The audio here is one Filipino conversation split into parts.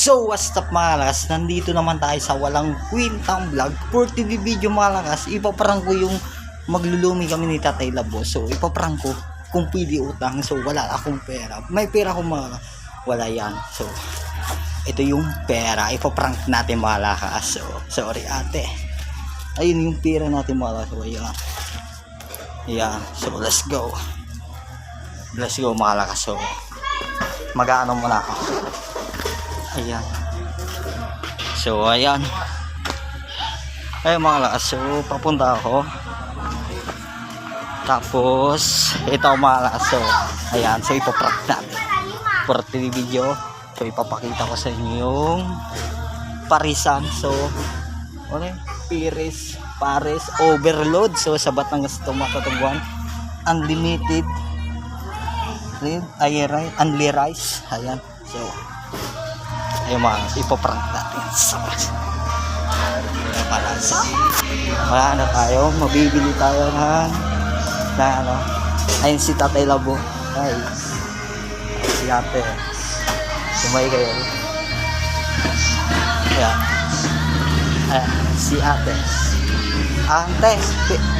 So what's up mga lakas, nandito naman tayo sa walang kwentang vlog. For TV video mga lakas, ipaprank ko yung maglulumi kami ni Tatay Labo. So ipaprank ko kung pwede utang. So wala akong pera, may pera akong mga wala yan. So ito yung pera, ipaprank natin mga lakas. So sorry ate, ayun yung pera natin mga lakas. So ayan, so let's go mga lakas. So mag-aano muna ako. Ayan. So ayan. Ayun mga lakas. So papunta ako. Tapos ito mga lakas. So ayan. So ipaprank natin for TV video. So ipapakita ko sa inyo yung parisan. So ano yun? Paris overload. So sa Batangas ito matutungguan. Unlimited only rice. Ayan. So ayun mga ipaprank natin. So wala na tayo, mabibili tayo na ano, ayun si Tatay Labo. Ay si ate, sumay kayo. Ayan. Ayan si ate.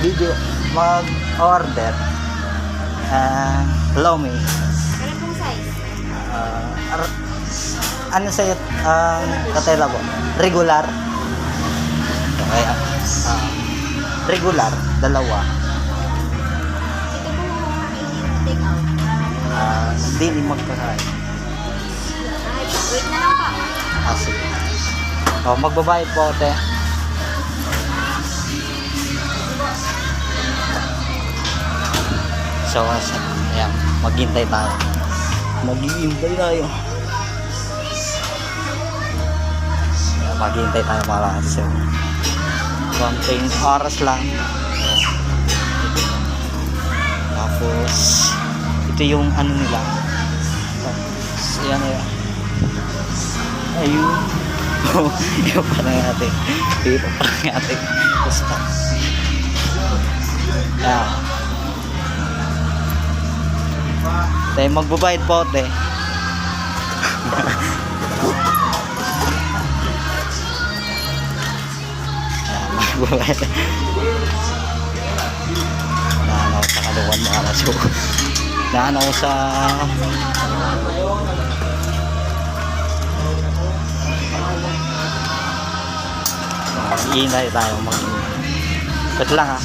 Video mag order lomi. Ano pong size? Ano sa'yo Tatay Labo? Regular? Okay, regular, dalawa. Ito po take out. Hindi ni magkakain. Ay, wait na lang pa. Sige. Magbabayad po ate. So, ayan, maghintay tayo. Maghintay tayo mga lakas. So, konting oras lang. Tapos ito yung ano nila. So, yan. Ayun. Yung parang natin. Basta. Ayan. Tayo magbabayad po ate. Magbabayad. Naano ko sa kaluwan mga kaso. Naano ko sa iinay tayo mag-iinay. Wait lang ha.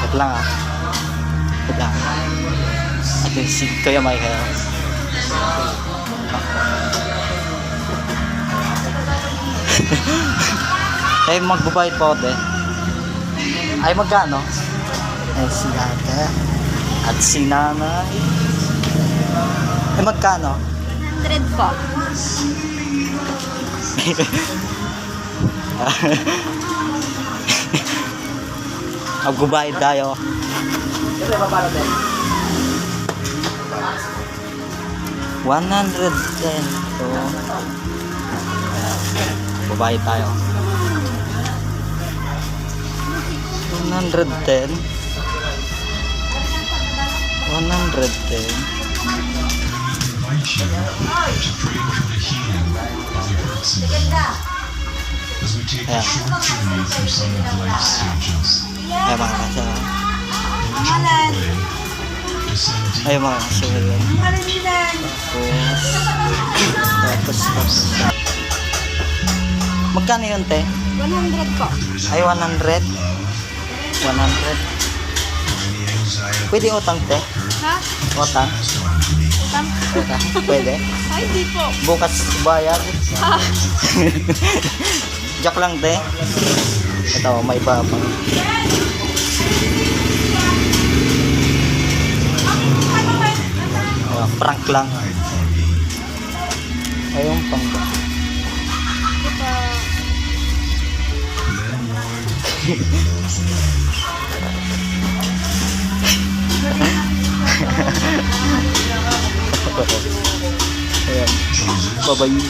Wait lang ha. At yung si Kuya Michael. Ay magbabayad po ate. Ay magkano? Ay si ate at si nanay. Ay magkano? 100 po. Magbabayad tayo. Ito ba para din? 110. So babayad tayo. 110. 110. Ayan. Ayan mga kasa. Ayan mga kasa. Tapos. Magkano yun te? 100 po. Ay 100. 100. Pwede utang te? Ha? Utang? Utang? Pwede? Ay, di po. Bukas bayad? Joke lang te. Ito may iba pa. Prank lang. Ayun pang ayan. Babayu.